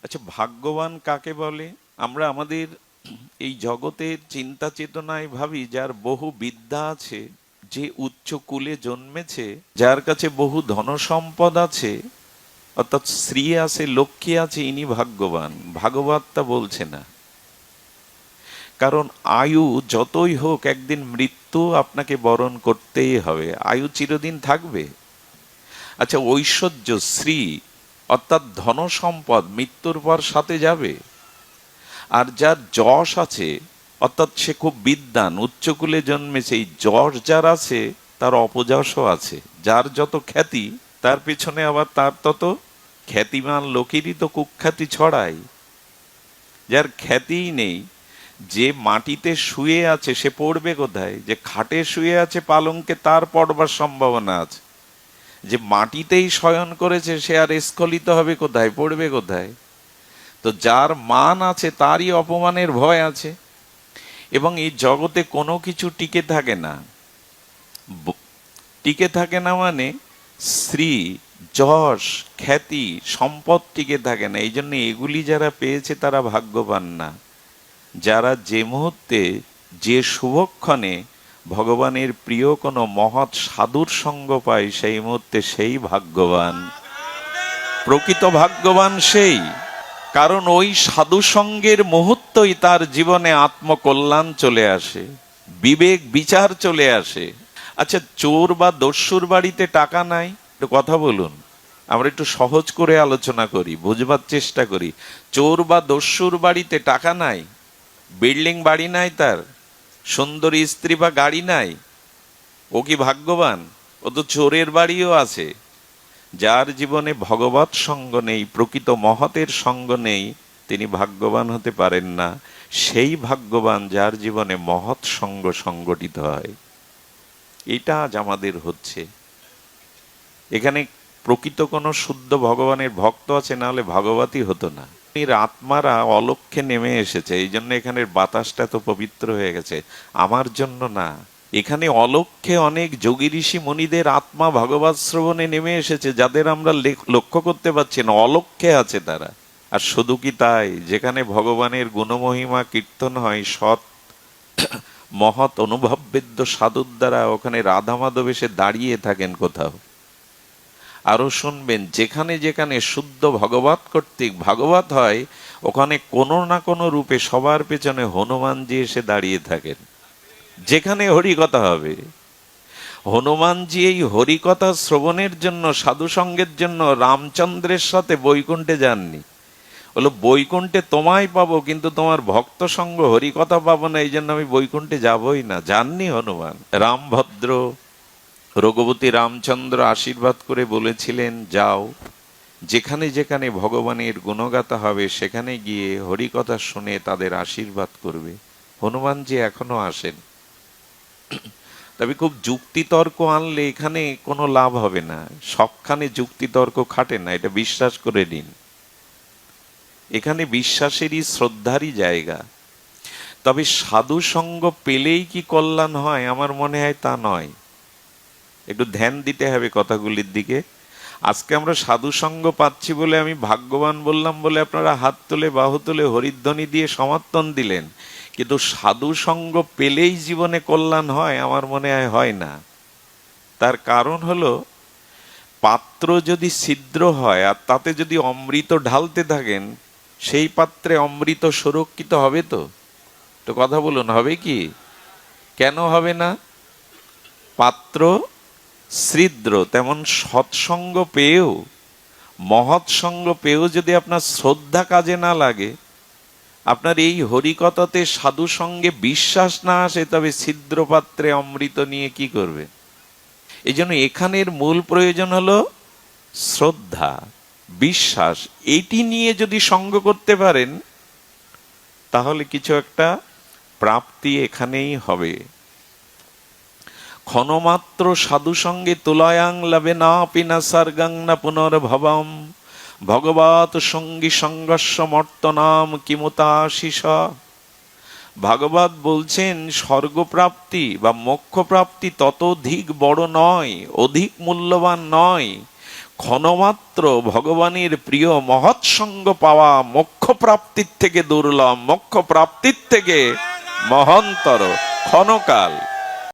আচ্ছা, ভাগ্যবান কাকে বলে? আমরা আমাদের এই জগতের চিন্তা চেতনায় ভাবি যার বহু বিদ্যা আছে, যে উচ্চ কুলে জন্মেছে, যার কাছে বহু ধনসম্পদ আছে, অর্থাৎ স্ত্রী আছে, লক্ষ্মী আছে, ইনি ভাগ্যবান। ভাগবত তা বলছে না। কারণ আয়ু যতই হোক একদিন মৃত্যু আপনাকে বরণ করতেই হবে। আয়ু চিরদিন থাকবে। আচ্ছা, ঐশ্বর্য, শ্রী অর্থাৎ ধনসম্পদ মৃত্যুর পর সাথে যাবে। আর যার যশ আছে, অর্থাৎ সে খুব বিদ্বান, উচ্চকুলে জন্মেছে, এই যশ যার আছে তার অপযশও আছে। যার যত খ্যাতি তার পেছনে আবার তার তত খ্যাতিমান লোকেরই তো কুখ্যাতি ছড়ায়। যার খ্যাতিই নেই, যে মাটিতে শুয়ে আছে সে পড়বে কোথায়? যে খাটে শুয়ে আছে পালঙ্কে, তার পড়বার সম্ভাবনা আছে। যে মাটিতেই শয়ন করেছে সে আর স্খলিত হবে কোথায়, পড়বে কোথায়? তো যার মান আছে তারই অপমানের ভয় আছে। এবং এই জগতে কোনো কিছু টিকে থাকে না। টিকে থাকে না মানে শ্রী, যশ, খ্যাতি, সম্পদ টিকে থাকে না। এই জন্য এগুলি যারা পেয়েছে তারা ভাগ্যবান না। যারা যে মুহূর্তে, যে শুভক্ষণে ভগবানের প্রিয় কোনো মহৎ সাধুর সঙ্গ পায়, সেই মুহূর্তে সেই ভাগ্যবান। প্রকৃত ভাগ্যবান সেই, কারণ ওই সাধু সঙ্গের মুহূর্তই তার জীবনে আত্মকল্যাণ চলে আসে, বিবেক বিচার চলে আসে। আচ্ছা, চোর বা দস্যুর বাড়িতে টাকা নাই? একটু কথা বলুন, আমরা একটু সহজ করে আলোচনা করি, বুঝবার চেষ্টা করি। চোর বা দস্যুর বাড়িতে টাকা নাই, বিল্ডিং বাড়ি নাই, তার সুন্দরী স্ত্রী বা গাড়ি নাই, ও কি ভাগ্যবান? ও তো চোরের বাড়িও আছে। যার জীবনে ভগবৎ সঙ্গ নেই, প্রকৃত মহতের সঙ্গ নেই, তিনি ভাগ্যবান হতে পারেন না। সেই ভাগ্যবান যার জীবনে মহৎ সঙ্গ সংগঠিত হয়। এটা আজ আমাদের হচ্ছে। এখানে প্রকৃত কোনো শুদ্ধ ভগবানের ভক্ত আছে, না হলে ভাগবতী হতো না। এর আত্মারা অলক্ষ্যে নেমে এসেছে, এই জন্য এখানের বাতাসটা তো পবিত্র হয়ে গেছে। আমার জন্য না, এখানে অলক্ষ্যে অনেক যোগী ঋষি মুনিদের আত্মা ভগবৎ শ্রবণে নেমে এসেছে, যাদের আমরা লক্ষ্য করতে পারছি না, অলক্ষ্যে আছে তারা। আর শুধু কি তাই, যেখানে ভগবানের গুণমহিমা কীর্তন হয় সৎ মহৎ অনুভববেদ্য সাধুর দ্বারা, ওখানে রাধা মাধব এসে দাঁড়িয়ে থাকেন কোথাও। আরো শুনবেন, যেখানে যেখানে শুদ্ধ ভগবত কর্তৃক ভাগবত হয়, ওখানে কোনো না কোনো রূপে সবার পেছনে হনুমানজি এসে দাঁড়িয়ে থাকেন। যেখানে হরিকথা হবে, হনুমানজি এই হরিকথা শ্রবণের জন্য, সাধু সঙ্গের জন্য রামচন্দ্রের সাথে বৈকুণ্ঠে যাননি। বলো, বৈকুণ্ঠে তোমায় পাবো কিন্তু তোমার ভক্ত সঙ্গ হরিকথা পাবো না, এই জন্য আমি বৈকুণ্ঠে যাবই না। যাননি হনুমান। রামভদ্র রঘুপতি রামচন্দ্র আশীর্বাদ করে বলেছিলেন, যাও, যেখানে যেখানে ভগবানের গুণগাথা হবে সেখানে গিয়ে হরিকথা শুনে তাদের আশীর্বাদ করবে। হনুমানজি এখনো আসেন। তবে খুব যুক্তিতর্ক আনলে এখানে কোনো লাভ হবে না। সবখানে যুক্তিতর্ক খাটে না, এটা বিশ্বাস করে নিন। এখানে বিশ্বাসেরই, শ্রদ্ধারই জায়গা। তবে সাধু সঙ্গ পেলেই কি কল্যাণ হয়? আমার মনে হয় তা নয়। একটু ধ্যান দিতে হবে কথাগুলির দিকে। আজকে আমরা সাধু সঙ্গ পাচ্ছি বলে, আমি ভাগ্যবান বললাম বলে আপনারা হাত তুলে বাহু তুলে হরিধ্বনি দিয়ে সমর্থন দিলেন, কিন্তু সাধু সঙ্গ পেলেই জীবনে কল্যাণ হয়? আমার মনে হয় না। তার কারণ হলো, পাত্র যদি ছিদ্র হয় আর তাতে যদি অমৃত ঢালতে থাকেন, সেই পাত্রে অমৃত সুরক্ষিত হবে তো? তো কথা বলুন, হবে কি? কেন হবে না? পাত্র ছিদ্র, তেমন সৎসঙ্গ পেয়েও, মহৎ সঙ্গ পেয়েও যদি আপনার শ্রদ্ধা কাজে না লাগে, আপনার এই হরিকথাতে সাধু সঙ্গে বিশ্বাস না আসে, তবে ছিদ্র পাত্রে অমৃত নিয়ে কি করবে? এই জন্য এখানের মূল প্রয়োজন হলো শ্রদ্ধা, বিশ্বাস। এটি নিয়ে যদি সঙ্গ করতে পারেন, তাহলে কিছু একটা প্রাপ্তি এখানেই হবে। ক্ষণমাত্র সাধু সঙ্গে তুলয়াং লবে না পিনা সর্গং না পুনর্ভবম ভগবত সঙ্গী সংঘর্ষ মর্তনাম কিমুতাশিস। ভাগবত বলছেন, স্বর্গপ্রাপ্তি বা মোক্ষ প্রাপ্তি ততোধিক বড় নয়, অধিক মূল্যবান নয়, ক্ষণমাত্র ভগবানের প্রিয় মহৎ সঙ্গ পাওয়া মোক্ষ প্রাপ্তির থেকে দুর্লভ, মোক্ষ প্রাপ্তির থেকে মহন্তর। ক্ষণকাল